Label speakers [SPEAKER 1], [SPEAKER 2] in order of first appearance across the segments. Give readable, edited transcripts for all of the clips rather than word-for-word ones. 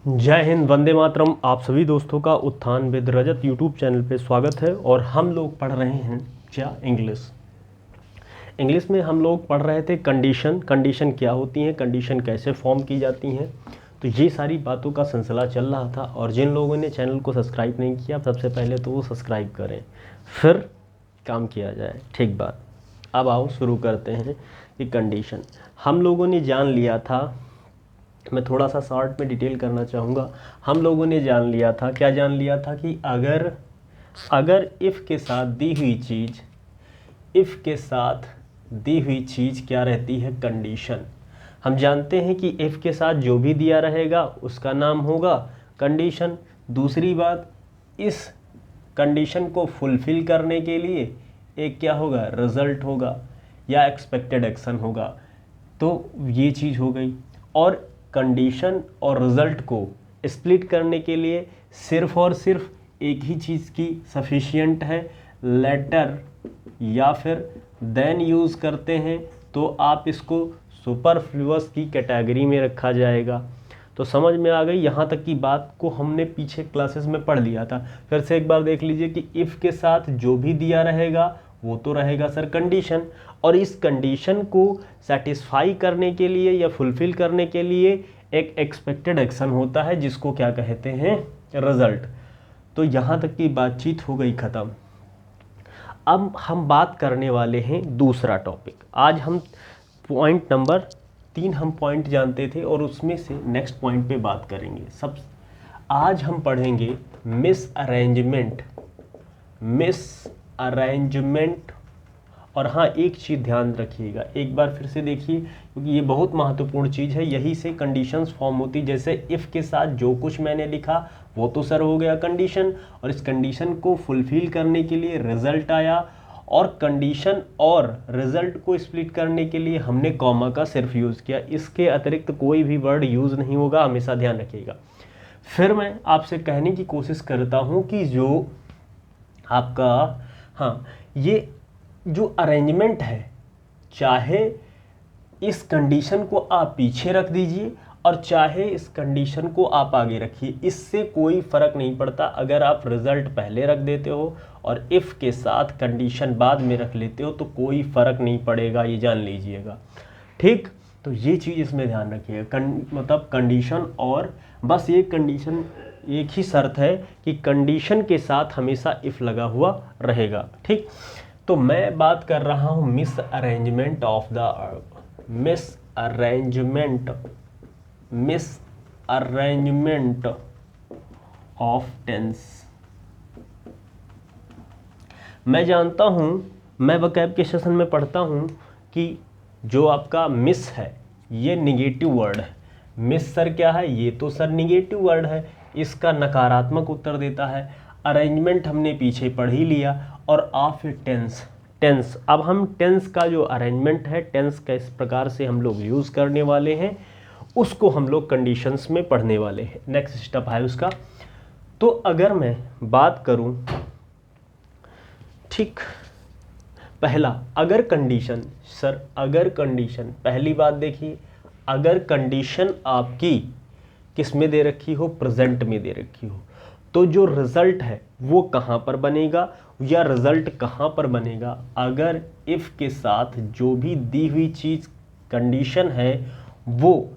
[SPEAKER 1] जय हिंद, वंदे मातरम। आप सभी दोस्तों का उत्थान विद रजत यूट्यूब चैनल पे स्वागत है। और हम लोग पढ़ रहे हैं क्या इंग्लिश में हम लोग पढ़ रहे थे कंडीशन क्या होती हैं, कंडीशन कैसे फॉर्म की जाती हैं। तो ये सारी बातों का सिलसिला चल रहा था। और जिन लोगों ने चैनल को सब्सक्राइब नहीं किया, सबसे पहले तो वो सब्सक्राइब करें, फिर काम किया जाए। ठीक बात। अब आओ शुरू करते हैं कि कंडीशन हम लोगों ने जान लिया था। मैं थोड़ा सा शॉर्ट में डिटेल करना चाहूँगा। हम लोगों ने जान लिया था, क्या जान लिया था कि अगर इफ़ के साथ दी हुई चीज़ क्या रहती है, कंडीशन। हम जानते हैं कि इफ़ के साथ जो भी दिया रहेगा उसका नाम होगा कंडीशन। दूसरी बात, इस कंडीशन को फुलफ़िल करने के लिए एक क्या होगा, रिज़ल्ट होगा या एक्सपेक्टेड एक्शन होगा। तो ये चीज़ हो गई। और कंडीशन और रिज़ल्ट को स्प्लिट करने के लिए सिर्फ़ और सिर्फ एक ही चीज़ की सफिशिएंट है, लेटर या फिर देन यूज़ करते हैं तो आप इसको सुपरफ्लुअस की कैटेगरी में रखा जाएगा। तो समझ में आ गई। यहाँ तक की बात को हमने पीछे क्लासेस में पढ़ लिया था। फिर से एक बार देख लीजिए कि इफ़ के साथ जो भी दिया रहेगा वो तो रहेगा सर कंडीशन। और इस कंडीशन को सेटिस्फाई करने के लिए या फुलफ़िल करने के लिए एक एक्सपेक्टेड एक्शन होता है, जिसको क्या कहते हैं, रिज़ल्ट। तो यहाँ तक की बातचीत हो गई ख़त्म। अब हम बात करने वाले हैं दूसरा टॉपिक। आज हम पॉइंट नंबर 3 हम पॉइंट जानते थे और उसमें से नेक्स्ट पॉइंट पे बात करेंगे। आज हम पढ़ेंगे मिस अरेंजमेंट। और हाँ, एक चीज़ ध्यान रखिएगा, एक बार फिर से देखिए, क्योंकि ये बहुत महत्वपूर्ण चीज़ है। यही से कंडीशंस फॉर्म होती। जैसे इफ़ के साथ जो कुछ मैंने लिखा वो तो सर हो गया कंडीशन, और इस कंडीशन को फुलफ़िल करने के लिए रिज़ल्ट आया। और कंडीशन और रिज़ल्ट को स्प्लिट करने के लिए हमने कॉमा का सिर्फ यूज़ किया। इसके अतिरिक्त कोई भी वर्ड यूज़ नहीं होगा, हमेशा ध्यान रखिएगा। फिर मैं आपसे कहने की कोशिश करता हूँ कि जो आपका, हाँ, ये जो अरेंजमेंट है, चाहे इस कंडीशन को आप पीछे रख दीजिए और चाहे इस कंडीशन को आप आगे रखिए, इससे कोई फ़र्क नहीं पड़ता। अगर आप रिज़ल्ट पहले रख देते हो और इफ़ के साथ कंडीशन बाद में रख लेते हो तो कोई फ़र्क नहीं पड़ेगा, ये जान लीजिएगा। ठीक, तो ये चीज़ इसमें ध्यान रखिएगा। मतलब कंडीशन, और बस ये कंडीशन, एक ही शर्त है कि कंडीशन के साथ हमेशा इफ़ लगा हुआ रहेगा। ठीक, तो मैं बात कर रहा हूँ मिस अरेंजमेंट ऑफ टेंस। मैं जानता हूँ, मैं वोकैब के सेशन में पढ़ता हूँ कि जो आपका मिस है ये निगेटिव वर्ड है। मिस सर क्या है, ये तो सर निगेटिव वर्ड है, इसका नकारात्मक उत्तर देता है। अरेंजमेंट हमने पीछे पढ़ ही लिया। और ऑफ टेंस, अब हम टेंस का जो अरेंजमेंट है, टेंस का इस प्रकार से हम लोग यूज़ करने वाले हैं, उसको हम लोग कंडीशंस में पढ़ने वाले हैं। नेक्स्ट स्टेप है उसका। तो अगर मैं बात करूं, ठीक, पहला, अगर कंडीशन, सर अगर कंडीशन, पहली बात देखिए, अगर कंडीशन आपकी किस में दे रखी हो, प्रेजेंट में दे रखी हो, तो जो रिज़ल्ट है वो कहाँ पर बनेगा या रिज़ल्ट कहाँ पर बनेगा। अगर इफ़ के साथ जो भी दी हुई चीज़ कंडीशन है, वो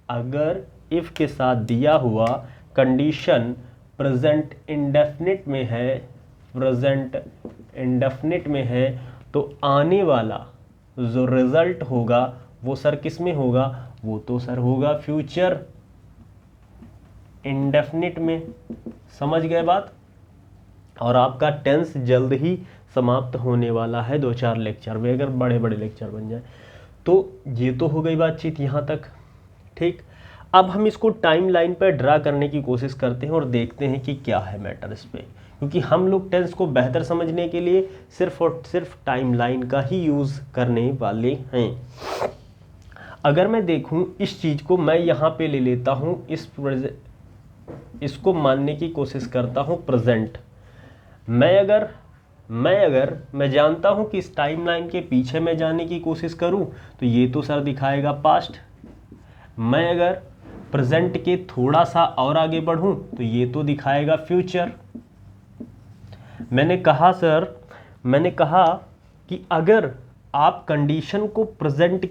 [SPEAKER 1] अगर इफ़ के साथ दिया हुआ कंडीशन प्रेजेंट इंडेफिनिट में है, तो आने वाला जो रिज़ल्ट होगा वो सर किस में होगा, वो तो सर होगा फ्यूचर इंडेफिनिट में। समझ गए बात। और आपका टेंस जल्द ही समाप्त होने वाला है, 2-4 लेक्चर में, अगर बड़े बड़े लेक्चर बन जाए तो। ये तो हो गई बातचीत यहाँ तक। ठीक, अब हम इसको टाइम लाइन पर ड्रा करने की कोशिश करते हैं और देखते हैं कि क्या है मैटर इस पर, क्योंकि हम लोग टेंस को बेहतर समझने के लिए सिर्फ और सिर्फ टाइम लाइन का ही यूज़ करने वाले हैं। अगर मैं देखूँ इस चीज़ को, मैं यहाँ पे ले लेता हूँ, इसको मानने की कोशिश करता हूँ प्रेजेंट। मैं जानता हूँ कि इस टाइमलाइन के पीछे मैं जाने की कोशिश करूँ तो ये तो सर दिखाएगा पास्ट। मैं अगर प्रेजेंट के थोड़ा सा और आगे बढ़ूं तो ये तो दिखाएगा फ्यूचर। मैंने कहा कि अगर आप कंडीशन को प्रेजेंट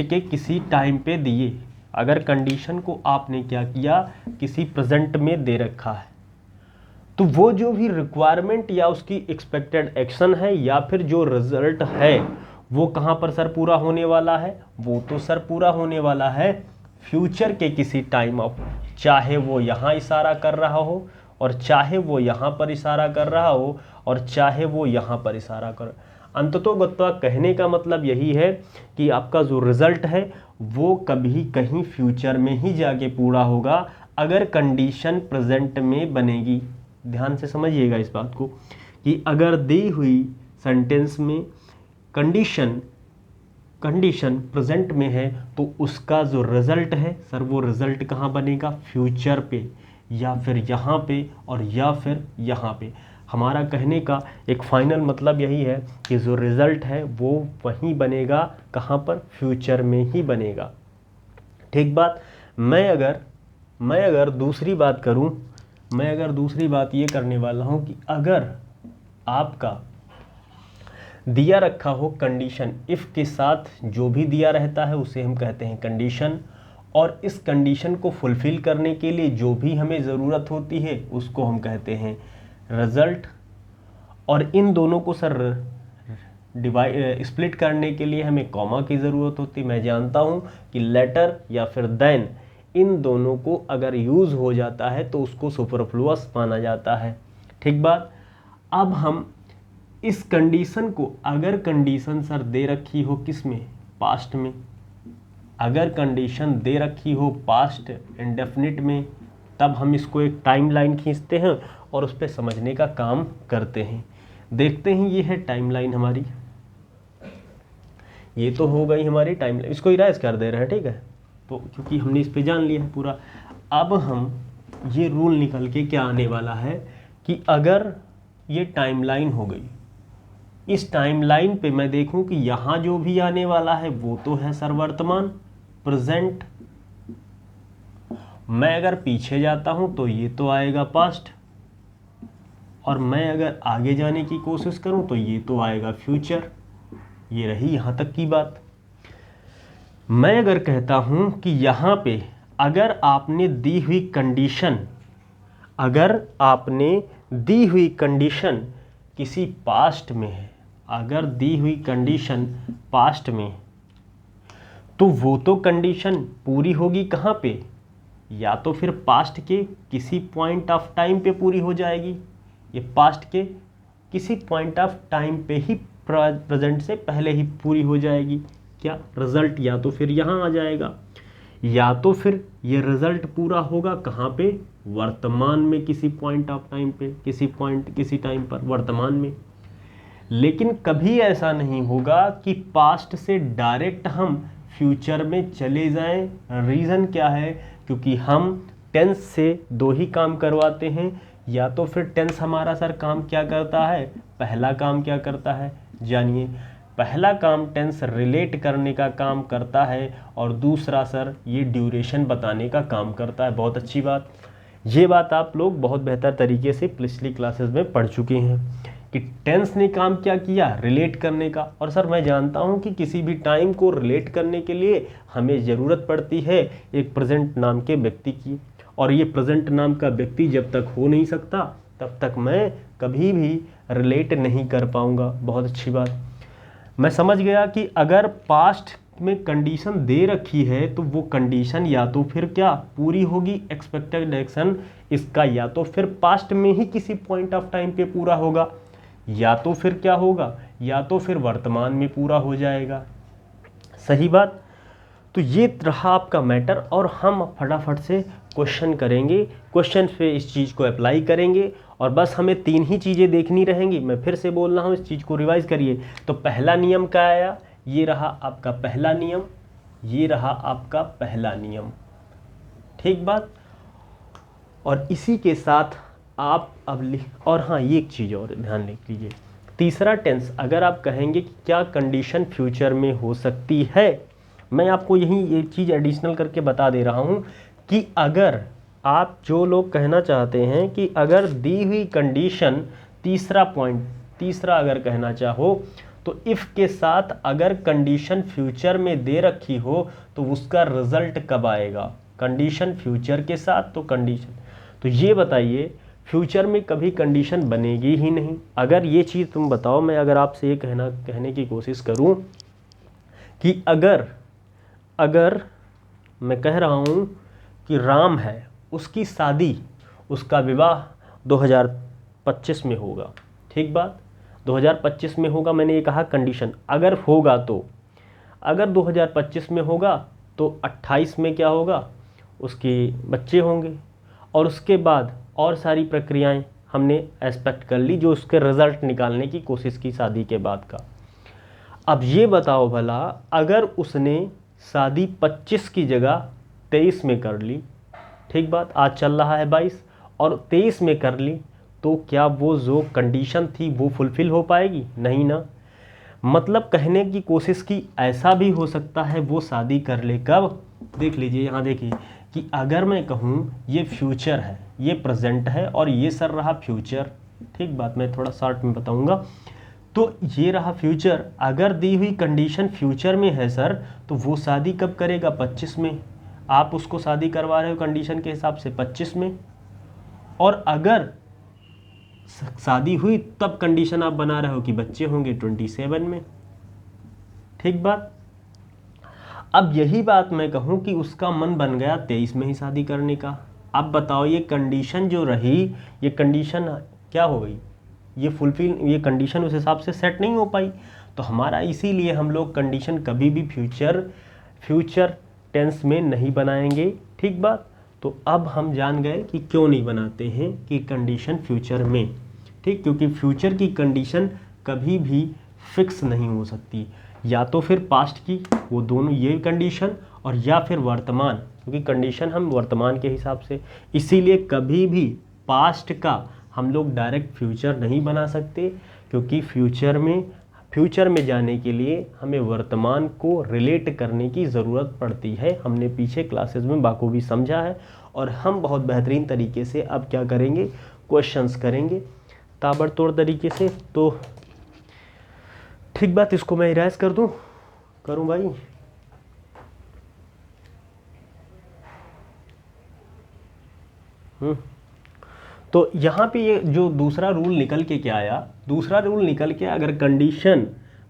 [SPEAKER 1] के किसी टाइम पे दिए, अगर कंडीशन को आपने क्या किया, किसी प्रेजेंट में दे रखा है, तो वो जो भी रिक्वायरमेंट या उसकी एक्सपेक्टेड एक्शन है या फिर जो रिजल्ट है वो कहाँ पर सर पूरा होने वाला है, वो तो सर पूरा होने वाला है फ्यूचर के किसी टाइम ऑफ, चाहे वो यहाँ इशारा कर रहा हो और चाहे वो यहाँ पर इशारा कर रहा हो और चाहे वो यहाँ पर इशारा कर। अंततोगत्वा कहने का मतलब यही है कि आपका जो रिजल्ट है वो कभी कहीं फ्यूचर में ही जाके पूरा होगा अगर कंडीशन प्रेजेंट में बनेगी। ध्यान से समझिएगा इस बात को कि अगर दी हुई सेंटेंस में कंडीशन प्रेजेंट में है तो उसका जो रिजल्ट है सर वो रिजल्ट कहाँ बनेगा, फ्यूचर पे, या फिर यहाँ पे और या फिर यहाँ पे। हमारा कहने का एक फाइनल मतलब यही है कि जो रिजल्ट है वो वहीं बनेगा, कहाँ पर, फ्यूचर में ही बनेगा। ठीक बात। मैं अगर दूसरी बात करूं, मैं अगर दूसरी बात ये करने वाला हूं कि अगर आपका दिया रखा हो कंडीशन, इफ़ के साथ जो भी दिया रहता है उसे हम कहते हैं कंडीशन, और इस कंडीशन को फुलफ़िल करने के लिए जो भी हमें ज़रूरत होती है उसको हम कहते हैं रिज़ल्ट। और इन दोनों को सर स्प्लिट करने के लिए हमें कॉमा की ज़रूरत होती है। मैं जानता हूँ कि लेटर या फिर देन, इन दोनों को अगर यूज़ हो जाता है तो उसको सुपरफ्लुअस माना जाता है। ठीक बात। अब हम इस कंडीशन को, अगर कंडीशन सर दे रखी हो किस में, पास्ट में, अगर कंडीशन दे रखी हो पास्ट इंडेफिनिट में, तब हम इसको एक टाइमलाइन खींचते हैं और उस पर समझने का काम करते हैं। देखते हैं, ये है टाइमलाइन हमारी, ये तो हो गई हमारी टाइमलाइन। इसको इरेज कर दे रहे हैं, ठीक है, तो क्योंकि हमने इस पे जान लिया है पूरा। अब हम ये रूल निकल के क्या आने वाला है कि अगर ये टाइमलाइन हो गई, इस टाइमलाइन पे मैं देखूं कि यहाँ जो भी आने वाला है वो तो है सर वर्तमान, प्रेजेंट। मैं अगर पीछे जाता हूं तो ये तो आएगा पास्ट, और मैं अगर आगे जाने की कोशिश करूं तो ये तो आएगा फ्यूचर। ये रही यहां तक की बात। मैं अगर कहता हूं कि यहाँ पे अगर आपने दी हुई कंडीशन, अगर आपने दी हुई कंडीशन किसी पास्ट में है, अगर दी हुई कंडीशन पास्ट में, तो वो तो कंडीशन पूरी होगी कहाँ पे, या तो फिर पास्ट के किसी पॉइंट ऑफ टाइम पे पूरी हो जाएगी, ये पास्ट के किसी पॉइंट ऑफ टाइम पे ही, प्रेजेंट से पहले ही पूरी हो जाएगी। क्या रिजल्ट या तो फिर यहाँ आ जाएगा, या तो फिर ये रिजल्ट पूरा होगा कहाँ पे, वर्तमान में, किसी पॉइंट ऑफ टाइम पे, किसी टाइम पर वर्तमान में। लेकिन कभी ऐसा नहीं होगा कि पास्ट से डायरेक्ट हम फ्यूचर में चले जाएं। रीज़न क्या है, क्योंकि हम टेंस से दो ही काम करवाते हैं। या तो फिर टेंस हमारा सर काम क्या करता है, पहला काम क्या करता है, जानिए। पहला काम टेंस रिलेट करने का काम करता है, और दूसरा सर ये ड्यूरेशन बताने का काम करता है। बहुत अच्छी बात, ये बात आप लोग बहुत बेहतर तरीके से पिछली क्लासेस में पढ़ चुके हैं कि टेंस ने काम क्या किया, रिलेट करने का। और सर मैं जानता हूं कि किसी भी टाइम को रिलेट करने के लिए हमें ज़रूरत पड़ती है एक प्रेजेंट नाम के व्यक्ति की, और ये प्रेजेंट नाम का व्यक्ति जब तक हो नहीं सकता तब तक मैं कभी भी रिलेट नहीं कर पाऊंगा। बहुत अच्छी बात। मैं समझ गया कि अगर पास्ट में कंडीशन दे रखी है तो वो कंडीशन या तो फिर क्या पूरी होगी, एक्सपेक्टेड एक्शन इसका या तो फिर पास्ट में ही किसी पॉइंट ऑफ टाइम पे पूरा होगा, या तो फिर क्या होगा, या तो फिर वर्तमान में पूरा हो जाएगा। सही बात। तो ये रहा आपका मैटर, और हम फटाफट से क्वेश्चन करेंगे, क्वेश्चन पे इस चीज़ को अप्लाई करेंगे, और बस हमें 3 ही चीज़ें देखनी रहेंगी। मैं फिर से बोल रहा हूँ, इस चीज़ को रिवाइज करिए। तो पहला नियम क्या आया, ये रहा आपका पहला नियम, ये रहा आपका पहला नियम। ठीक बात। और इसी के साथ आप अब और हाँ, ये एक चीज़ और ध्यान रख लीजिए, तीसरा टेंस अगर आप कहेंगे कि क्या कंडीशन फ्यूचर में हो सकती है, मैं आपको यही ये चीज़ एडिशनल करके बता दे रहा हूँ कि अगर आप जो लोग कहना चाहते हैं कि अगर दी हुई कंडीशन, तीसरा पॉइंट, तीसरा अगर कहना चाहो तो इफ़ के साथ अगर कंडीशन फ्यूचर में दे रखी हो तो उसका रिजल्ट कब आएगा। कंडीशन फ्यूचर के साथ तो कंडीशन, तो ये बताइए फ्यूचर में कभी कंडीशन बनेगी ही नहीं। अगर ये चीज़ तुम बताओ, मैं अगर आपसे ये कहने की कोशिश करूं कि अगर अगर मैं कह रहा हूं कि राम है, उसकी शादी, उसका विवाह 2025 में होगा, ठीक बात, 2025 में होगा, मैंने ये कहा कंडीशन अगर होगा तो, अगर 2025 में होगा तो 28 में क्या होगा, उसके बच्चे होंगे, और उसके बाद और सारी प्रक्रियाएं हमने एक्सपेक्ट कर ली जो उसके रिज़ल्ट निकालने की कोशिश की शादी के बाद का। अब ये बताओ भला, अगर उसने शादी 25 की जगह 23 में कर ली, ठीक बात, आज चल रहा है 22, और 23 में कर ली, तो क्या वो जो कंडीशन थी वो फुलफ़िल हो पाएगी? नहीं ना। मतलब कहने की कोशिश की ऐसा भी हो सकता है वो शादी कर ले कब, देख लीजिए यहाँ देखिए कि अगर मैं कहूँ ये फ्यूचर है, ये प्रेजेंट है, और ये सर रहा फ्यूचर, ठीक बात, मैं थोड़ा शॉर्ट में बताऊँगा, तो ये रहा फ्यूचर। अगर दी हुई कंडीशन फ्यूचर में है सर, तो वो शादी कब करेगा? 25 में। आप उसको शादी करवा रहे हो कंडीशन के हिसाब से 25 में, और अगर शादी हुई तब कंडीशन आप बना रहे हो कि बच्चे होंगे 27 में, ठीक बात। अब यही बात मैं कहूँ कि उसका मन बन गया 23 में ही शादी करने का। अब बताओ ये कंडीशन जो रही, ये कंडीशन क्या हो गई, ये फुलफिल, ये कंडीशन उस हिसाब से सेट नहीं हो पाई। तो हमारा इसीलिए हम लोग कंडीशन कभी भी फ्यूचर टेंस में नहीं बनाएंगे, ठीक बात। तो अब हम जान गए कि क्यों नहीं बनाते हैं कि कंडीशन फ्यूचर में, ठीक, क्योंकि फ्यूचर की कंडीशन कभी भी फिक्स नहीं हो सकती, या तो फिर पास्ट की, वो दोनों ये कंडीशन, और या फिर वर्तमान, क्योंकि कंडीशन हम वर्तमान के हिसाब से, इसीलिए कभी भी पास्ट का हम लोग डायरेक्ट फ्यूचर नहीं बना सकते, क्योंकि फ्यूचर में जाने के लिए हमें वर्तमान को रिलेट करने की ज़रूरत पड़ती है। हमने पीछे क्लासेस में बाखूबी समझा है, और हम बहुत बेहतरीन तरीके से अब क्या करेंगे, क्वेश्चंस करेंगे ताबड़तोड़ तरीके से। तो ठीक बात, इसको मैं इरेज कर दूं, करूं भाई? तो यहाँ पे ये जो दूसरा रूल निकल के क्या आया, दूसरा रूल निकल के अगर कंडीशन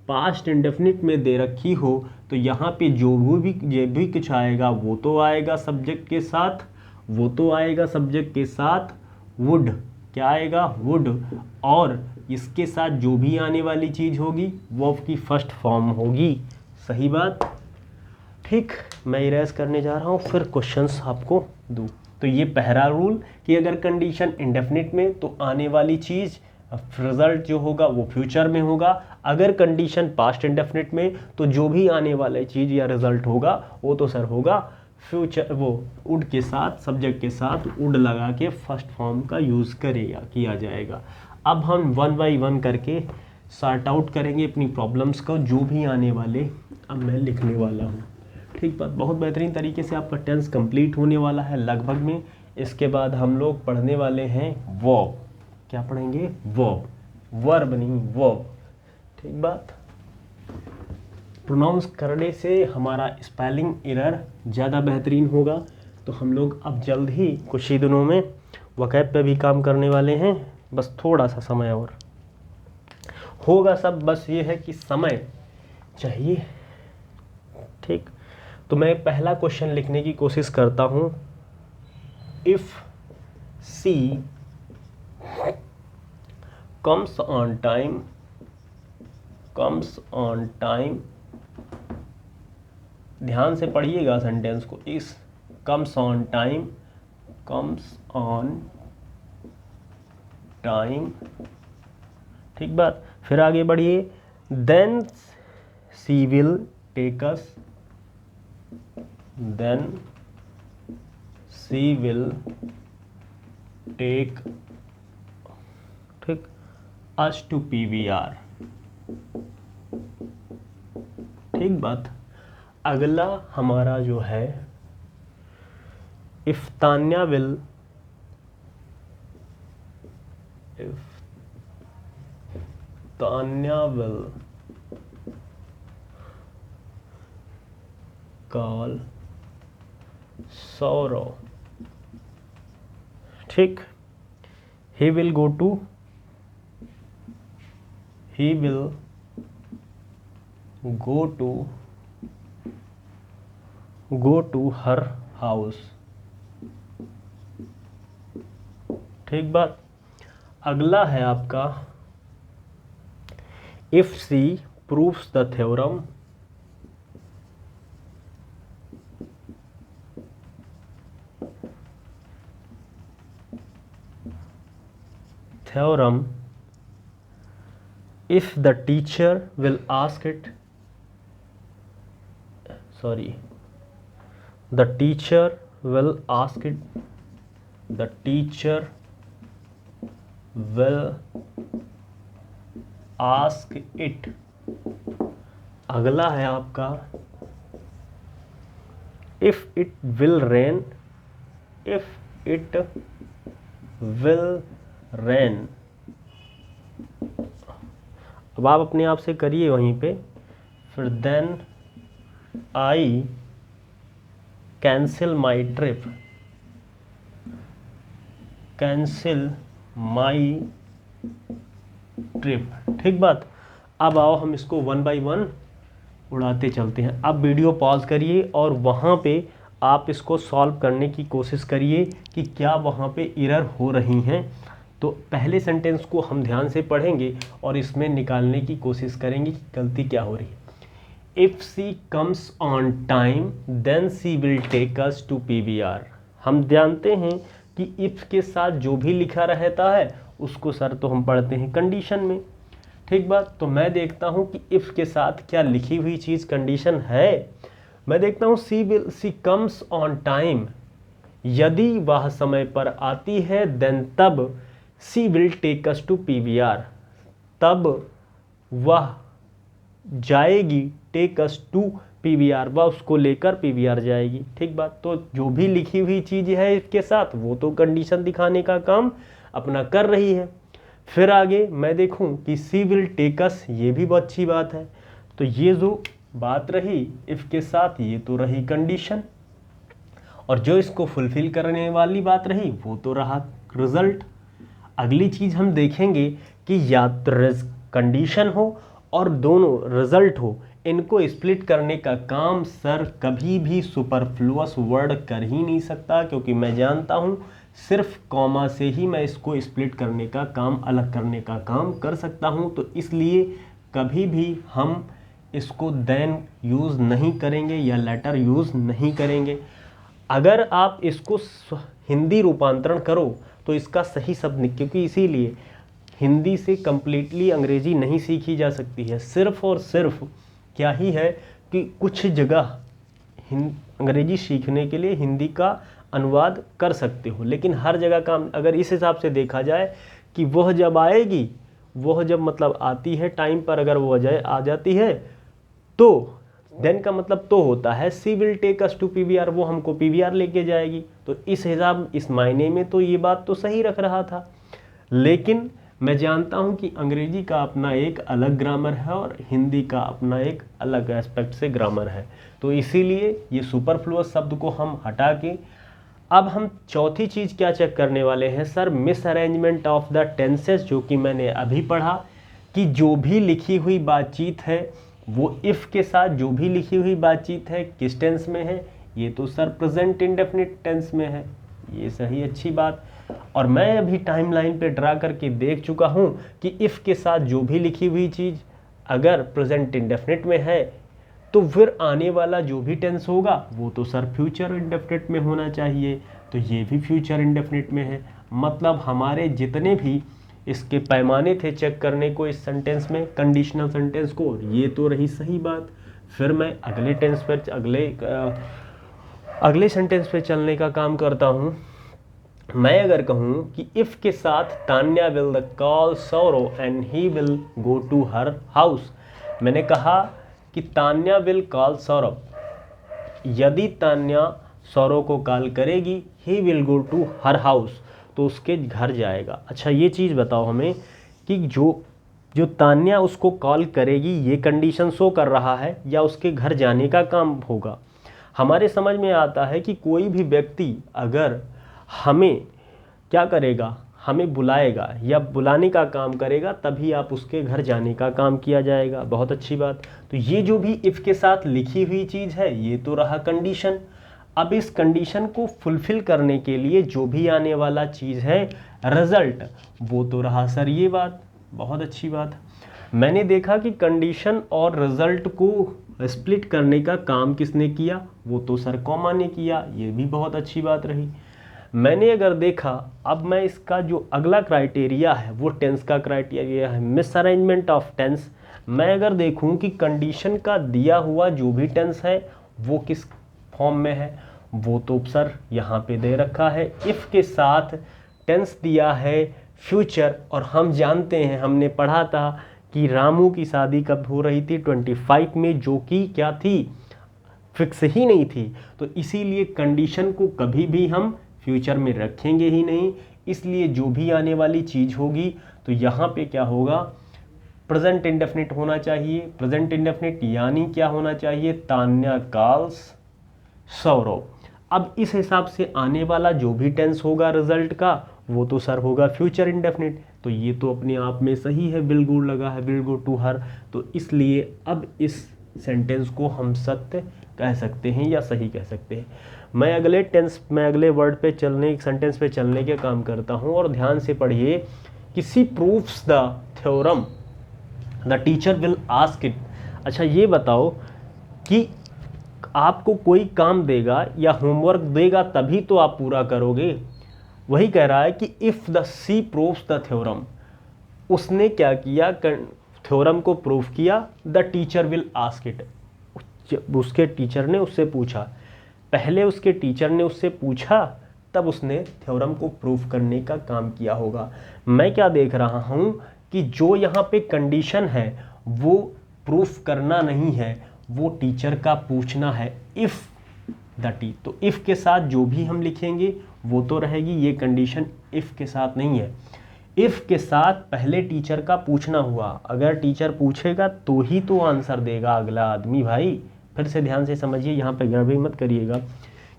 [SPEAKER 1] पास्ट इंडेफिनिट में दे रखी हो तो यहाँ पे जो भी कुछ आएगा वो तो आएगा सब्जेक्ट के साथ, वो तो आएगा सब्जेक्ट के साथ वुड, क्या आएगा, वुड, और इसके साथ जो भी आने वाली चीज़ होगी वो की फर्स्ट फॉर्म होगी। सही बात, ठीक। मैं इरेज करने जा रहा हूँ, फिर क्वेश्चंस आपको दूँ। तो ये पहला रूल कि अगर कंडीशन इंडेफिनिट में तो आने वाली चीज़ रिजल्ट जो होगा वो फ्यूचर में होगा, अगर कंडीशन पास्ट इंडेफिनिट में तो जो भी आने वाली चीज़ या रिजल्ट होगा वो तो सर होगा फ्यूचर, वो वुड के साथ, सब्जेक्ट के साथ वुड लगा के फर्स्ट फॉर्म का यूज़ किया जाएगा। अब हम वन बाई वन करके सॉर्ट आउट करेंगे अपनी प्रॉब्लम्स को, जो भी आने वाले अब मैं लिखने वाला हूँ, ठीक बात। बहुत बेहतरीन तरीके से आपका टेंस कंप्लीट होने वाला है लगभग में। इसके बाद हम लोग पढ़ने वाले हैं वर्ब, क्या पढ़ेंगे, वर्ब, वर्ब नहीं वर्ब, ठीक बात। प्रोनाउंस करने से हमारा स्पेलिंग एरर ज़्यादा बेहतरीन होगा। तो हम लोग अब जल्द ही कुछ ही दिनों में वकैब पे भी काम करने वाले हैं, बस थोड़ा सा समय और होगा सब, बस ये है कि समय चाहिए, ठीक। तो मैं पहला क्वेश्चन लिखने की कोशिश करता हूँ। If she comes on time, ध्यान से पढ़िएगा सेंटेंस को, इस कम्स ऑन टाइम, ठीक बात। फिर आगे बढ़िए, then she will take us, then she will take, ठीक, us to PVR, ठीक बात। अगला हमारा जो है, if Tanya will call Saurav, ठीक, he will go to her house, ठीक बात। अगला है आपका if she proves the theorem, if the teacher will ask it, the teacher will ask it। अगला है आपका if it will rain, अब आप अपने आप से करिए वहीं पे, फिर then I cancel my trip, ठीक बात। अब आओ हम इसको 1 by 1 उड़ाते चलते हैं। अब वीडियो पॉज करिए और वहाँ पे आप इसको सॉल्व करने की कोशिश करिए कि क्या वहाँ पे एरर हो रही हैं। तो पहले सेंटेंस को हम ध्यान से पढ़ेंगे और इसमें निकालने की कोशिश करेंगे कि गलती क्या हो रही है। If she comes on time then she will take us to PVR। हम जानते हैं कि इफ़ के साथ जो भी लिखा रहता है उसको सर तो हम पढ़ते हैं कंडीशन में, ठीक बात। तो मैं देखता हूँ कि इफ़ के साथ क्या लिखी हुई चीज़ कंडीशन है। मैं देखता हूँ सी कम्स ऑन टाइम, यदि वह समय पर आती है, देन तब she will take us to PVR, तब वह जाएगी, टेक अस टू PVR, वह उसको लेकर PVR जाएगी, ठीक बात। तो जो भी लिखी हुई चीज़ है इसके साथ वो तो कंडीशन दिखाने का काम अपना कर रही है। फिर आगे मैं देखूं कि सी विल टेक अस, ये भी बहुत अच्छी बात है। तो ये जो बात रही इफ़ के साथ, ये तो रही कंडीशन, और जो इसको फुलफिल करने वाली बात रही वो तो रहा रिजल्ट। अगली चीज़ हम देखेंगे कि या तो कंडीशन हो और दोनों रिजल्ट हो, इनको स्प्लिट करने का काम सर कभी भी सुपरफ्लुअस वर्ड कर ही नहीं सकता, क्योंकि मैं जानता हूँ सिर्फ कॉमा से ही मैं इसको स्प्लिट करने का काम, अलग करने का काम कर सकता हूँ। तो इसलिए कभी भी हम इसको देन यूज़ नहीं करेंगे या लेटर यूज़ नहीं करेंगे। अगर आप इसको हिंदी रूपांतरण करो तो इसका सही शब्द, क्योंकि इसीलिए हिंदी से कम्प्लीटली अंग्रेजी नहीं सीखी जा सकती है। सिर्फ और सिर्फ क्या ही है कि कुछ जगह अंग्रेजी सीखने के लिए हिंदी का अनुवाद कर सकते हो, लेकिन हर जगह का अगर इस हिसाब से देखा जाए कि वह जब आएगी, वह जब मतलब आती है टाइम पर, अगर वो आ जाती है तो देन का मतलब तो होता है she will take us to PVR, वो हमको PVR लेके जाएगी। तो इस हिसाब, इस मायने में तो ये बात तो सही रख रहा था। लेकिन मैं जानता हूँ कि अंग्रेजी का अपना एक अलग ग्रामर है और हिंदी का अपना एक अलग एस्पेक्ट से ग्रामर है। तो इसीलिए ये सुपरफ्लुअस शब्द को हम हटा के अब हम चौथी चीज़ क्या चेक करने वाले हैं sir, miss arrangement of the tenses, जो कि मैंने अभी पढ़ा कि जो भी लिखी हुई बातचीत है वो इफ़ के साथ जो भी लिखी हुई बातचीत है किस टेंस में है, ये तो सर प्रेजेंट इंडेफिनिट टेंस में है। ये सही, अच्छी बात। और मैं अभी टाइमलाइन पे ड्रा करके देख चुका हूँ कि इफ़ के साथ जो भी लिखी हुई चीज़ अगर प्रेजेंट इंडेफिनिट में है तो फिर आने वाला जो भी टेंस होगा वो तो सर फ्यूचर इंडेफिनिट में होना चाहिए। तो ये भी फ्यूचर इंडेफिनिट में है। मतलब हमारे जितने भी इसके पैमाने थे चेक करने को इस सेंटेंस में, कंडीशनल सेंटेंस को, ये तो रही सही बात। फिर मैं अगले टेंस पर अगले सेंटेंस पे चलने का काम करता हूँ। मैं अगर कहूँ कि इफ़ के साथ Tanya will call Saurav and he will go to her house, मैंने कहा कि तान्या विल कॉल सौरव, यदि तान्या सौरव को कॉल करेगी, he will go to her house, तो उसके घर जाएगा। अच्छा ये चीज़ बताओ हमें कि जो जो तान्या उसको कॉल करेगी ये कंडीशन शो कर रहा है या उसके घर जाने का काम होगा। हमारे समझ में आता है कि कोई भी व्यक्ति अगर हमें क्या करेगा, हमें बुलाएगा या बुलाने का काम करेगा, तभी आप उसके घर जाने का काम किया जाएगा। बहुत अच्छी बात। तो ये जो भी इफ़ के साथ लिखी हुई चीज़ है ये तो रहा कंडीशन। अब इस कंडीशन को फुलफिल करने के लिए जो भी आने वाला चीज़ है रिजल्ट, वो तो रहा सर ये बात। बहुत अच्छी बात। मैंने देखा कि कंडीशन और रिजल्ट को स्प्लिट करने का काम किसने किया, वो तो सर कॉमा ने किया। ये भी बहुत अच्छी बात रही। मैंने अगर देखा, अब मैं इसका जो अगला क्राइटेरिया है वो टेंस का क्राइटेरिया है, मिस अरेंजमेंट ऑफ टेंस। मैं अगर देखूं कि कंडीशन का दिया हुआ जो भी टेंस है वो किस फॉर्म में है, वो तो सर यहाँ पे दे रखा है। इफ़ के साथ टेंस दिया है फ्यूचर, और हम जानते हैं, हमने पढ़ा था कि रामू की शादी कब हो रही थी, 25 में, जो कि क्या थी, फिक्स ही नहीं थी। तो इसीलिए कंडीशन को कभी भी हम फ्यूचर में रखेंगे ही नहीं। इसलिए जो भी आने वाली चीज़ होगी तो यहाँ पे क्या होगा, प्रेजेंट इंडेफिनिट होना चाहिए। प्रेजेंट इंडेफिनिट यानी क्या होना चाहिए, तान्या कॉल्स सौरव। अब इस हिसाब से आने वाला जो भी टेंस होगा रिजल्ट का, वो तो सर होगा फ्यूचर इंडेफिनिट। तो ये तो अपने आप में सही है, विल गो लगा है, विल गो टू हर। तो इसलिए अब इस सेंटेंस को हम सत्य कह सकते हैं या सही कह सकते हैं। मैं अगले वर्ड पे चलने, सेंटेंस पे चलने के काम करता हूँ, और ध्यान से पढ़िए। किसी proves the theorem the teacher will ask it. अच्छा ये बताओ कि आपको कोई काम देगा या होमवर्क देगा तभी तो आप पूरा करोगे। वही कह रहा है कि if the she proves the theorem, उसने क्या किया, थ्योरम को प्रूव किया। The teacher will ask it, उसके टीचर ने उससे पूछा। पहले उसके टीचर ने उससे पूछा, तब उसने थ्योरम को प्रूव करने का काम किया होगा। मैं क्या देख रहा हूँ कि जो यहाँ पे कंडीशन है वो प्रूफ करना नहीं है, वो टीचर का पूछना है। इफ़ द टी, तो इफ़ के साथ जो भी हम लिखेंगे वो तो रहेगी। ये कंडीशन इफ़ के साथ नहीं है। इफ़ के साथ पहले टीचर का पूछना हुआ। अगर टीचर पूछेगा तो ही तो आंसर देगा अगला आदमी। भाई फिर से ध्यान से समझिए, यहाँ पे गड़बड़ी मत करिएगा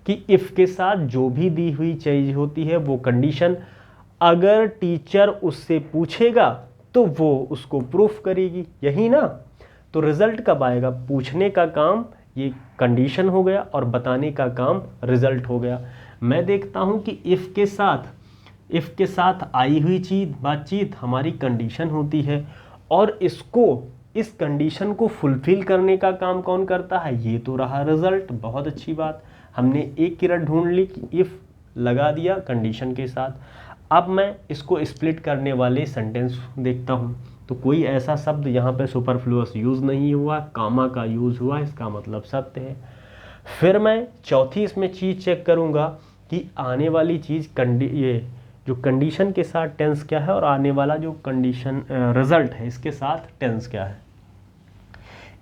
[SPEAKER 1] कि इफ़ के साथ जो भी दी हुई चीज़ होती है वो कंडीशन, अगर टीचर उससे पूछेगा तो वो उसको प्रूफ करेगी, यही ना। तो रिजल्ट कब आएगा, पूछने का काम ये कंडीशन हो गया और बताने का काम रिजल्ट हो गया। मैं देखता हूँ कि इफ़ के साथ आई हुई चीज़, बातचीत हमारी कंडीशन होती है, और इस कंडीशन को फुलफिल करने का काम कौन करता है, ये तो रहा रिजल्ट। बहुत अच्छी बात। हमने एक किरण ढूंढ ली कि इफ़ लगा दिया कंडीशन के साथ। अब मैं इसको स्प्लिट करने वाले सेंटेंस देखता हूँ, तो कोई ऐसा शब्द यहाँ पे सुपरफ्लुअस यूज़ नहीं हुआ, कामा का यूज़ हुआ, इसका मतलब सत्य है। फिर मैं चौथी इसमें चीज़ चेक करूँगा कि आने वाली चीज़ ये जो कंडीशन के साथ टेंस क्या है, और आने वाला जो कंडीशन रिजल्ट है इसके साथ टेंस क्या है।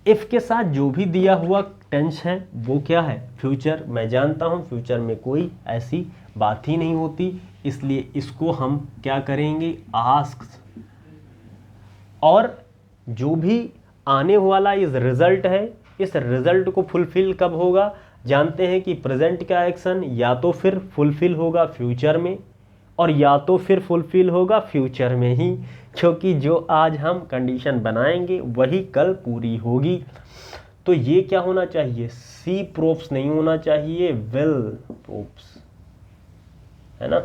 [SPEAKER 1] इफ़ के साथ जो भी दिया हुआ टेंस है वो क्या है, फ्यूचर। मैं जानता हूँ फ्यूचर में कोई ऐसी बात ही नहीं होती, इसलिए इसको हम क्या करेंगे, आस्क। और जो भी आने वाला इस रिजल्ट है, इस रिजल्ट को फुलफिल कब होगा, जानते हैं कि प्रेजेंट का एक्शन या तो फिर फुलफिल होगा फ्यूचर में, और या तो फिर फुलफिल होगा फ्यूचर में ही, क्योंकि जो आज हम कंडीशन बनाएंगे वही कल पूरी होगी। तो ये क्या होना चाहिए, सी प्रूफ्स नहीं होना चाहिए, विल प्रूफ्स, है ना,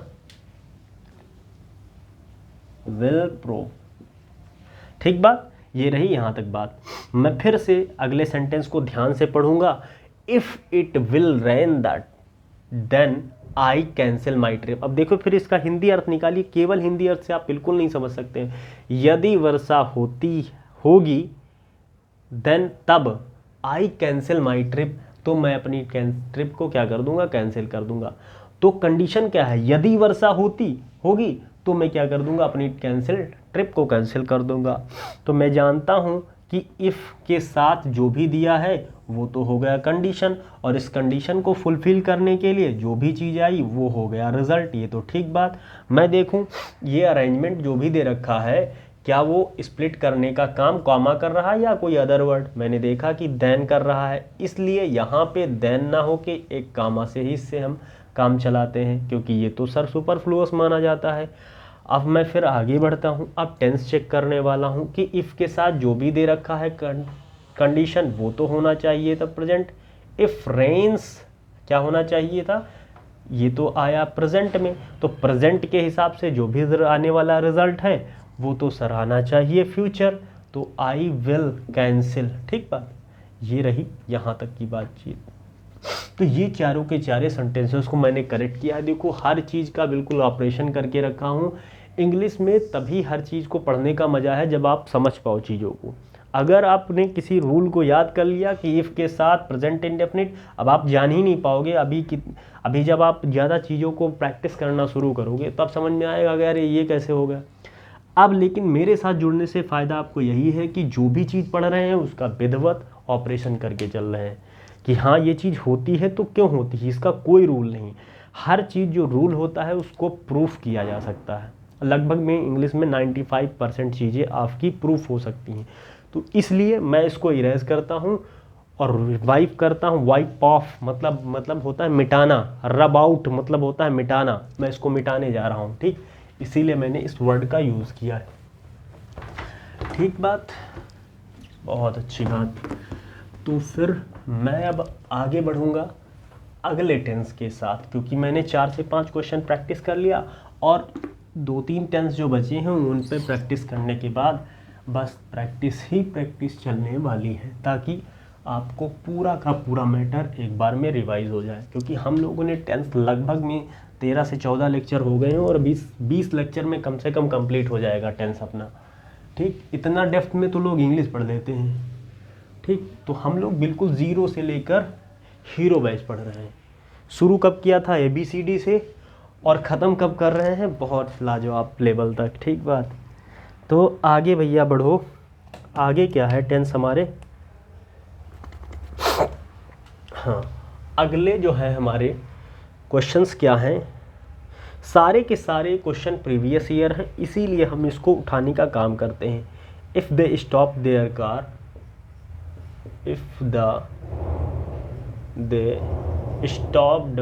[SPEAKER 1] विल प्रूफ। ठीक बात, ये रही यहाँ तक बात। मैं फिर से अगले सेंटेंस को ध्यान से पढ़ूंगा। If it will rain that then I cancel my trip. अब देखो फिर इसका हिंदी अर्थ निकालिए, केवल हिंदी अर्थ से आप बिल्कुल नहीं समझ सकते। यदि वर्षा होगी देन तब आई कैंसिल माई ट्रिप, तो मैं अपनी ट्रिप को क्या कर दूंगा, कैंसिल कर दूंगा। तो कंडीशन क्या है, यदि वर्षा होगी तो मैं क्या कर दूंगा, अपनी ट्रिप को कैंसिल कर दूंगा। तो मैं जानता हूं कि इफ़ के साथ जो भी दिया है वो तो हो गया कंडीशन, और इस कंडीशन को फुलफिल करने के लिए जो भी चीज़ आई वो हो गया रिजल्ट। ये तो ठीक बात। मैं देखूं ये अरेंजमेंट जो भी दे रखा है क्या वो स्प्लिट करने का काम कॉमा कर रहा है या कोई अदर वर्ड। मैंने देखा कि देन कर रहा है, इसलिए यहाँ पे देन ना हो के एक कामा से ही इससे हम काम चलाते हैं, क्योंकि ये तो सर सुपरफ्लुअस माना जाता है। अब मैं फिर आगे बढ़ता हूँ, अब टेंस चेक करने वाला हूँ कि इफ़ के साथ जो भी दे रखा है कंडीशन वो तो होना चाहिए था प्रेजेंट। इफ़ रेन्स क्या होना चाहिए था, ये तो आया प्रेजेंट में, तो प्रेजेंट के हिसाब से जो भी आने वाला रिजल्ट है वो तो सर आना चाहिए फ्यूचर, तो आई विल कैंसिल। ठीक बात, ये रही यहाँ तक की बातचीत। तो ये चारों के चारे सेंटेंसेस को मैंने करेक्ट किया है। देखो हर चीज़ का बिल्कुल ऑपरेशन करके रखा हूँ। इंग्लिश में तभी हर चीज़ को पढ़ने का मज़ा है जब आप समझ पाओ चीज़ों को। अगर आपने किसी रूल को याद कर लिया कि इफ़ के साथ प्रेजेंट इंडेफिनिट, अब आप जान ही नहीं पाओगे। अभी जब आप ज़्यादा चीज़ों को प्रैक्टिस करना शुरू करोगे तब समझ में आएगा कि अरे ये कैसे हो गया। अब लेकिन मेरे साथ जुड़ने से फ़ायदा आपको यही है कि जो भी चीज़ पढ़ रहे हैं उसका विधिवत ऑपरेशन करके चल रहे हैं कि हाँ ये चीज़ होती है तो क्यों होती है, इसका कोई रूल नहीं। हर चीज़ जो रूल होता है उसको प्रूफ किया जा सकता है। लगभग में इंग्लिश में 95% चीज़ें आपकी प्रूफ हो सकती हैं। तो इसलिए मैं इसको इरेज करता हूँ और वाइप करता हूँ। वाइप ऑफ मतलब होता है मिटाना, रब आउट मतलब होता है मिटाना। मैं इसको मिटाने जा रहा हूँ, ठीक, इसीलिए मैंने इस वर्ड का यूज़ किया है। ठीक बात, बहुत अच्छी बात। तो फिर मैं अब आगे बढ़ूँगा अगले टेंस के साथ, क्योंकि मैंने 4 से 5 क्वेश्चन प्रैक्टिस कर लिया और 2-3 टेंस जो बचे हैं उन पे प्रैक्टिस करने के बाद बस प्रैक्टिस ही प्रैक्टिस चलने वाली है, ताकि आपको पूरा का पूरा मैटर एक बार में रिवाइज हो जाए। क्योंकि हम लोगों ने टेंस लगभग में 13 से 14 लेक्चर हो गए हैं और 20 लेक्चर में कम से कम कंप्लीट हो जाएगा टेंस अपना। ठीक, इतना डेप्थ में तो लोग इंग्लिश पढ़ लेते हैं। ठीक, तो हम लोग बिल्कुल ज़ीरो से लेकर हीरो बैच पढ़ रहे हैं। शुरू कब किया था ABCD से और ख़त्म कब कर रहे हैं बहुत लाजवाब लेवल तक। ठीक बात, तो आगे भैया बढ़ो। आगे क्या है टेंस हमारे, हाँ अगले जो है हमारे क्वेश्चंस क्या हैं, सारे के सारे क्वेश्चन प्रीवियस ईयर हैं, इसीलिए हम इसको उठाने का काम करते हैं। If they stop their car, if they stopped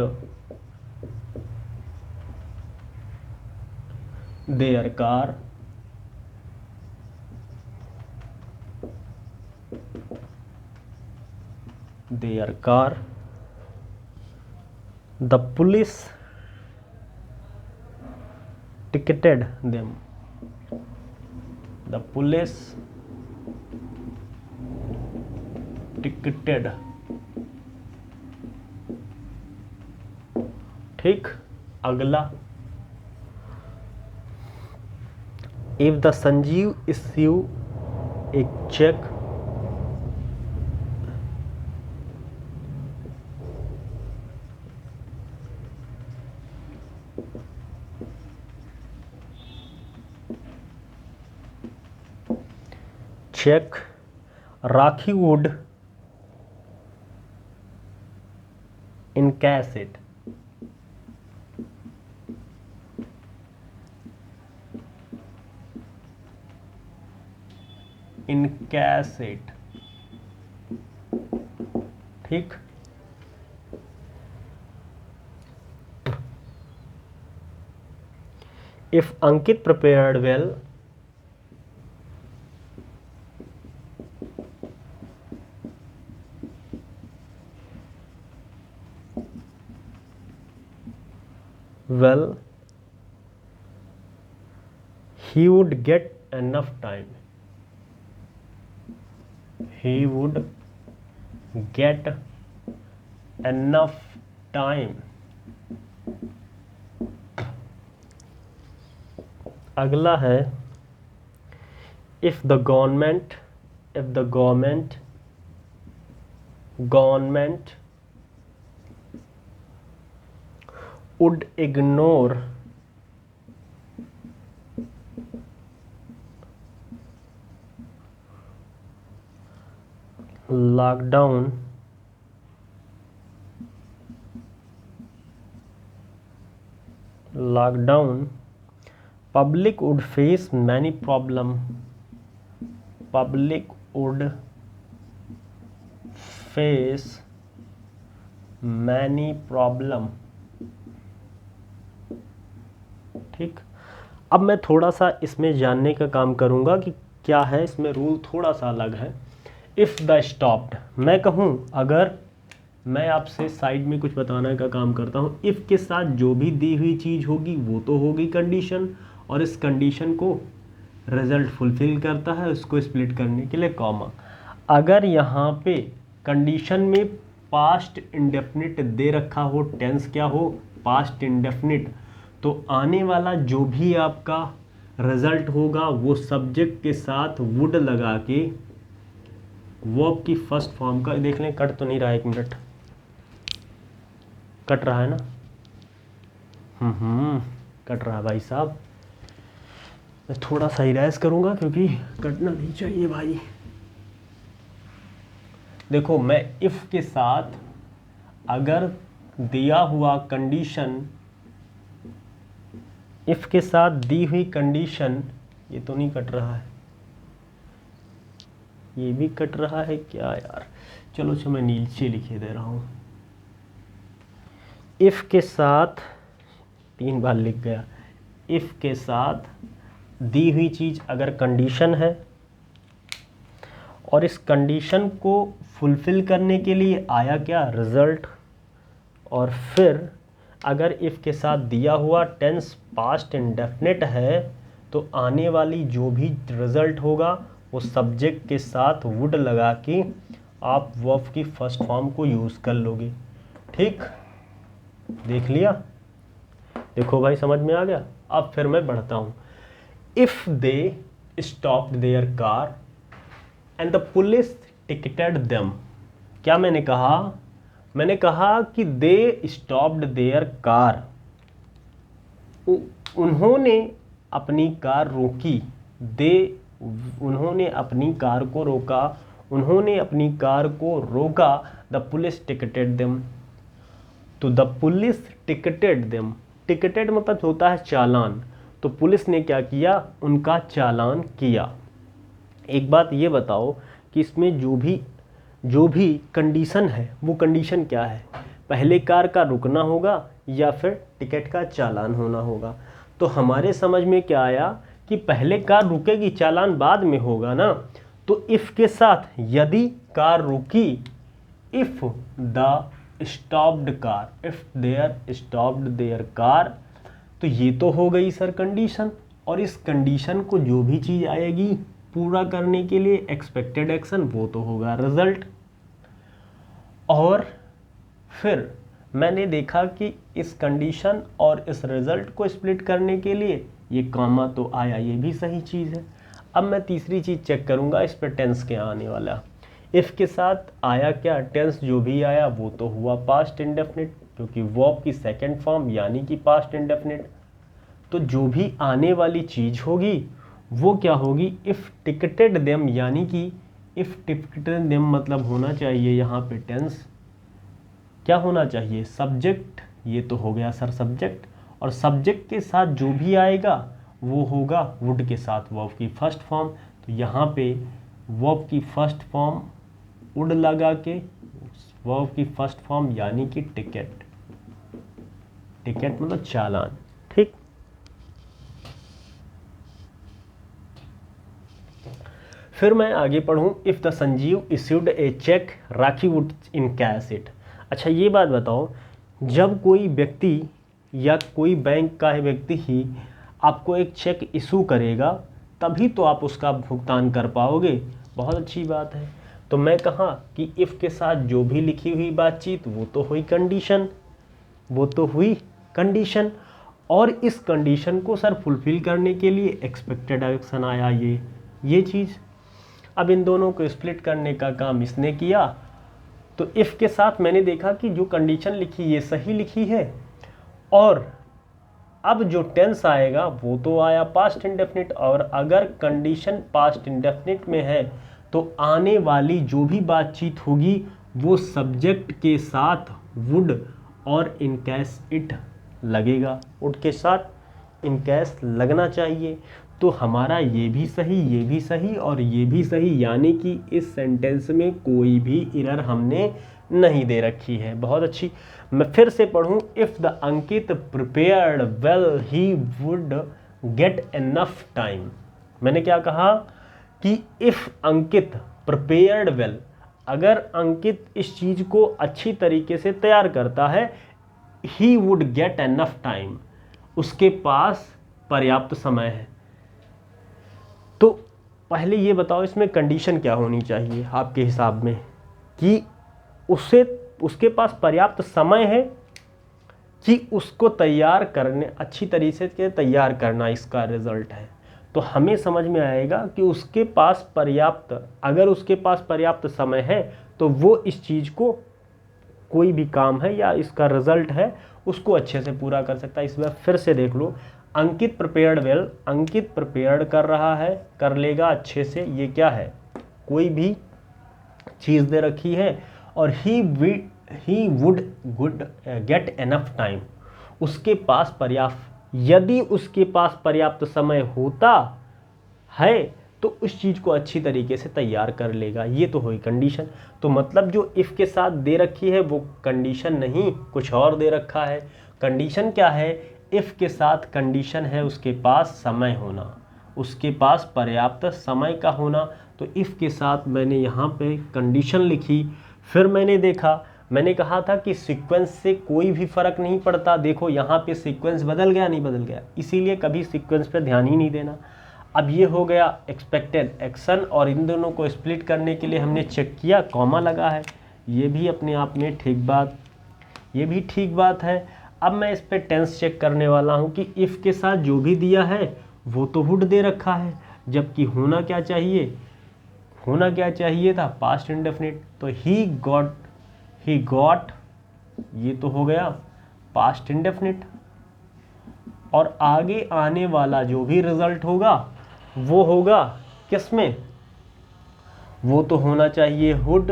[SPEAKER 1] their car, the police ticketed them, the police ticketed। ठीक, अगला if the Sanjeev issue a check, Rakhi would encash it, ठीक। If Ankit prepared well, he would get enough time, he would get enough time। अगला है if the government would ignore lockdown public would face many problem public would face many problem। ठीक, अब मैं थोड़ा सा इसमें जानने का काम करूंगा कि क्या है इसमें, रूल थोड़ा सा अलग है। इफ़ द स्टॉप्ड, मैं कहूँ, अगर मैं आपसे साइड में कुछ बताने का काम करता हूँ, इफ़ के साथ जो भी दी हुई चीज़ होगी वो तो होगी कंडीशन, और इस कंडीशन को रिजल्ट फुलफिल करता है, उसको स्प्लिट करने के लिए कॉमा। अगर यहाँ पे कंडीशन में पास्ट इंडेफिनिट दे रखा हो, टेंस क्या हो, पास्ट इंडेफिनिट, तो आने वाला जो भी आपका रिजल्ट होगा वो सब्जेक्ट के साथ वुड लगा के वर्ब की फर्स्ट फॉर्म का, देख लें कट तो नहीं रहा, 1 मिनट, कट रहा है ना, कट रहा है भाई साहब, मैं थोड़ा सा इरेज करूंगा क्योंकि कटना नहीं चाहिए भाई। देखो, मैं इफ़ के साथ अगर दिया हुआ कंडीशन, इफ़ के साथ दी हुई कंडीशन, ये तो नहीं कट रहा है, ये भी कट रहा है क्या यार, चलो अच्छा मैं नीचे लिखे दे रहा हूँ। इफ़ के साथ 3 बार लिख गया, इफ़ के साथ दी हुई चीज़ अगर कंडीशन है और इस कंडीशन को फुलफिल करने के लिए आया क्या, रिज़ल्ट, और फिर अगर इफ़ के साथ दिया हुआ टेंस पास्ट इंडेफिनिट है तो आने वाली जो भी रिज़ल्ट होगा वो सब्जेक्ट के साथ वुड लगा के आप वर्ब की फर्स्ट फॉर्म को यूज़ कर लोगे। ठीक, देख लिया, देखो भाई समझ में आ गया। अब फिर मैं बढ़ता हूँ। If they stopped their car and the police ticketed them, क्या मैंने कहा, मैंने कहा कि दे स्टॉप्ड देयर कार, उन्होंने अपनी कार रोकी, उन्होंने अपनी कार को रोका, उन्होंने अपनी कार को रोका, द पुलिस टिकटेड देम, तो the police ticketed them, ticketed मतलब होता है चालान, तो पुलिस ने क्या किया, उनका चालान किया। एक बात ये बताओ कि इसमें जो भी कंडीशन है वो कंडीशन क्या है, पहले कार का रुकना होगा या फिर टिकट का चालान होना होगा। तो हमारे समझ में क्या आया कि पहले कार रुकेगी, चालान बाद में होगा ना, तो इफ़ के साथ यदि कार रुकी, if the stopped car, if there stopped their car, तो ये तो हो गई सर कंडीशन, और इस कंडीशन को जो भी चीज़ आएगी पूरा करने के लिए एक्सपेक्टेड एक्शन, वो तो होगा रिजल्ट। और फिर मैंने देखा कि इस कंडीशन और इस रिजल्ट को स्प्लिट करने के लिए ये कॉमा तो आया, ये भी सही चीज़ है। अब मैं तीसरी चीज़ चेक करूँगा, इस पर टेंस क्या आने वाला। इफ़ के साथ आया क्या, टेंस जो भी आया वो तो हुआ पास्ट इंडेफिनिट, क्योंकि वर्ब की सेकंड फॉर्म यानी कि पास्ट इंडेफिनिट। तो जो भी आने वाली चीज़ होगी वो क्या होगी, इफ़ टिकटेड देम, यानी कि इफ़ टिकटेड देम मतलब होना चाहिए यहाँ पे टेंस, क्या होना चाहिए, सब्जेक्ट, ये तो हो गया सर सब्जेक्ट, और सब्जेक्ट के साथ जो भी आएगा वो होगा वुड के साथ वर्ब की फर्स्ट फॉर्म। तो यहाँ पे वर्ब की फर्स्ट फॉर्म वुड लगा के वर्ब की फर्स्ट फॉर्म यानी कि टिकट, टिकट मतलब चालान। ठीक, फिर मैं आगे पढ़ूं। If the Sanjeev issued a cheque Rakhi would in cash it. अच्छा ये बात बताओ, जब कोई व्यक्ति या कोई बैंक का व्यक्ति ही आपको एक चेक इशू करेगा तभी तो आप उसका भुगतान कर पाओगे, बहुत अच्छी बात है। तो मैं कहा कि इफ़ के साथ जो भी लिखी हुई बातचीत वो तो हुई कंडीशन, वो तो हुई कंडीशन, और इस कंडीशन को सर फुलफिल करने के लिए एक्सपेक्टेड एक्शन आया, ये चीज़। अब इन दोनों को स्प्लिट करने का काम इसने किया, तो इफ़ के साथ मैंने देखा कि जो कंडीशन लिखी ये सही लिखी है, और अब जो टेंस आएगा वो तो आया पास्ट इंडेफिनिट, और अगर कंडीशन पास्ट इंडेफिनिट में है तो आने वाली जो भी बातचीत होगी वो सब्जेक्ट के साथ वुड और इन केस इट लगेगा, वुड के साथ इन केस लगना चाहिए। तो हमारा ये भी सही और ये भी सही, यानी कि इस सेंटेंस में कोई भी एरर हमने नहीं दे रखी है। बहुत अच्छी। मैं फिर से पढ़ूं, if the Ankit prepared well he would get enough time. मैंने क्या कहा कि इफ़ अंकित प्रिपेयर्ड वेल, अगर अंकित इस चीज़ को अच्छी तरीके से तैयार करता है, he would get enough time, उसके पास पर्याप्त समय है। तो पहले ये बताओ इसमें कंडीशन क्या होनी चाहिए आपके हिसाब में, कि उसके पास पर्याप्त समय है कि उसको तैयार करने, अच्छी तरीके से तैयार करना इसका रिजल्ट है। तो हमें समझ में आएगा कि उसके पास पर्याप्त, अगर उसके पास पर्याप्त समय है तो वो इस चीज़ को, कोई भी काम है या इसका रिजल्ट है, उसको अच्छे से पूरा कर सकता है। इस बार फिर से देख लो, अंकित प्रिपेयर्ड वेल, अंकित प्रिपेयर्ड कर रहा है, कर लेगा अच्छे से। ये क्या है, कोई भी चीज़ दे रखी है और he would get enough time, उसके पास पर्याप्त, यदि उसके पास पर्याप्त समय होता है तो उस चीज़ को अच्छी तरीके से तैयार कर लेगा। ये तो हुई कंडीशन। तो मतलब जो इफ़ के साथ दे रखी है वो कंडीशन नहीं, कुछ और दे रखा है। कंडीशन क्या है, इफ़ के साथ कंडीशन है उसके पास समय होना, उसके पास पर्याप्त समय का होना। तो इफ़ के साथ मैंने यहाँ पे कंडीशन लिखी। फिर मैंने देखा, मैंने कहा था कि सीक्वेंस से कोई भी फ़र्क नहीं पड़ता। देखो यहाँ पे सीक्वेंस बदल गया, नहीं बदल गया, इसीलिए कभी सीक्वेंस पे ध्यान ही नहीं देना। अब ये हो गया एक्सपेक्टेड एक्शन, और इन दोनों को स्प्लिट करने के लिए हमने चेक किया, कॉमा लगा है। ये भी अपने आप में ठीक बात, ये भी ठीक बात है। अब मैं इस पर टेंस चेक करने वाला हूँ कि इफ़ के साथ जो भी दिया है वो तो वुड दे रखा है, जबकि होना क्या चाहिए, होना क्या चाहिए था, पास्ट इंडेफिनिट। तो ही गॉट, ये तो हो गया पास्ट इंडेफिनिट, और आगे आने वाला जो भी रिजल्ट होगा वो होगा किस में, वो तो होना चाहिए वुड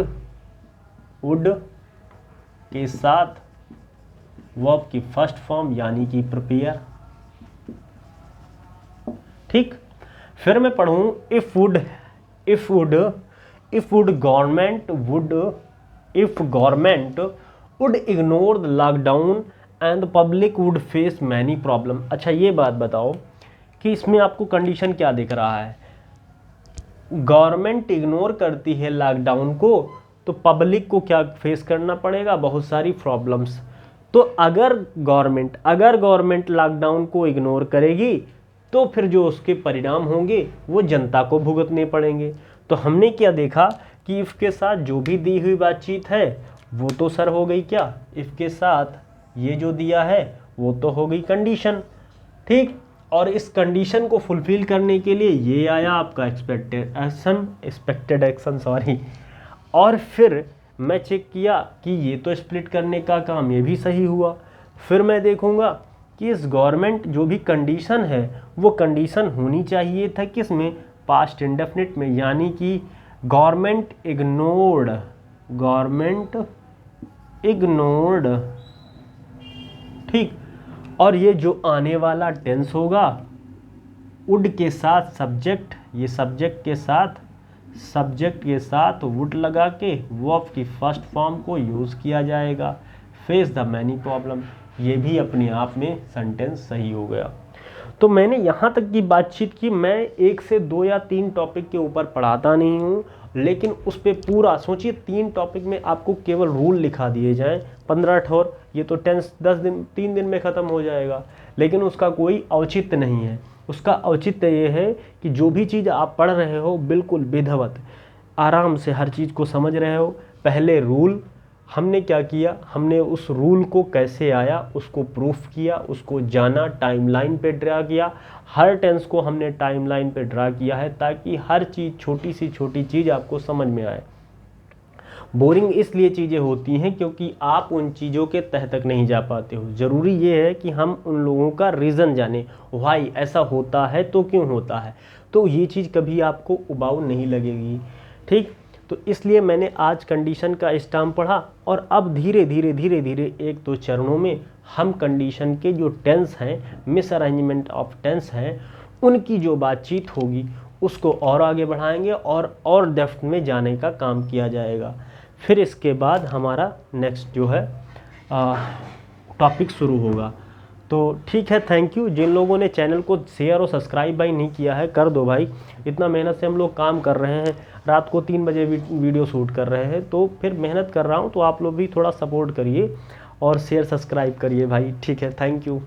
[SPEAKER 1] के साथ वर्ब की फर्स्ट फॉर्म यानी कि प्रिपेयर। ठीक। फिर मैं पढ़ूं, if government would ignore the lockdown and the public would face many problem. अच्छा ये बात बताओ कि इसमें आपको कंडीशन क्या दिख रहा है, गवर्नमेंट इग्नोर करती है लॉकडाउन को तो पब्लिक को क्या फेस करना पड़ेगा, बहुत सारी प्रॉब्लम्स। तो अगर गवर्नमेंट लॉकडाउन को इग्नोर करेगी तो फिर जो उसके परिणाम होंगे वो जनता को भुगतने पड़ेंगे। तो हमने क्या देखा कि इफ़ के साथ जो भी दी हुई बातचीत है वो तो सर हो गई क्या, इफ़ के साथ ये जो दिया है वो तो हो गई कंडीशन। ठीक। और इस कंडीशन को फुलफिल करने के लिए ये आया आपका एक्सपेक्टेड एक्शन सॉरी। और फिर मैं चेक किया कि ये तो स्प्लिट करने का काम ये भी सही हुआ। फिर मैं देखूंगा कि इस गवर्नमेंट जो भी कंडीशन है वो कंडीशन होनी चाहिए था किस में, पास्ट इंडेफिनिट में, यानी कि गवर्नमेंट इग्नोर्ड। ठीक। और ये जो आने वाला टेंस होगा वुड के साथ सब्जेक्ट, ये सब्जेक्ट के साथ वुड लगा के वर्ब की फर्स्ट फॉर्म को यूज़ किया जाएगा, फेस द मैनी प्रॉब्लम। ये भी अपने आप में सेंटेंस सही हो गया। तो मैंने यहाँ तक की बातचीत की। मैं 1 से 2 या 3 टॉपिक के ऊपर पढ़ाता नहीं हूँ, लेकिन उस पर पूरा सोचिए 3 टॉपिक में आपको केवल रूल लिखा दिए जाएं 15 ठोर, ये तो टेंस 3 दिन में ख़त्म हो जाएगा, लेकिन उसका कोई औचित्य नहीं है। उसका औचित्य ये है कि जो भी चीज़ आप पढ़ रहे हो बिल्कुल विधिवत आराम से हर चीज़ को समझ रहे हो। पहले रूल हमने क्या किया, हमने उस रूल को कैसे आया उसको प्रूफ किया, उसको जाना, टाइमलाइन पे ड्रा किया। हर टेंस को हमने टाइमलाइन पे ड्रा किया है ताकि हर चीज़, छोटी सी छोटी चीज़ आपको समझ में आए। बोरिंग इसलिए चीज़ें होती हैं क्योंकि आप उन चीज़ों के तह तक नहीं जा पाते हो। ज़रूरी ये है कि हम उन लोगों का रीज़न जाने, वाई ऐसा होता है तो क्यों होता है, तो ये चीज़ कभी आपको उबाऊ नहीं लगेगी। ठीक। तो इसलिए मैंने आज कंडीशन का स्टैम्प पढ़ा और अब धीरे धीरे धीरे धीरे एक दो चरणों में हम कंडीशन के जो टेंस हैं, मिस अरेंजमेंट ऑफ टेंस हैं, उनकी जो बातचीत होगी उसको और आगे बढ़ाएंगे और डेप्थ में जाने का काम किया जाएगा। फिर इसके बाद हमारा नेक्स्ट जो है टॉपिक शुरू होगा। तो ठीक है, थैंक यू। जिन लोगों ने चैनल को शेयर और सब्सक्राइब भाई नहीं किया है, कर दो भाई। इतना मेहनत से हम लोग काम कर रहे हैं, रात को 3 बजे वीडियो शूट कर रहे हैं, तो फिर मेहनत कर रहा हूँ, तो आप लोग भी थोड़ा सपोर्ट करिए और शेयर सब्सक्राइब करिए भाई। ठीक है, थैंक यू।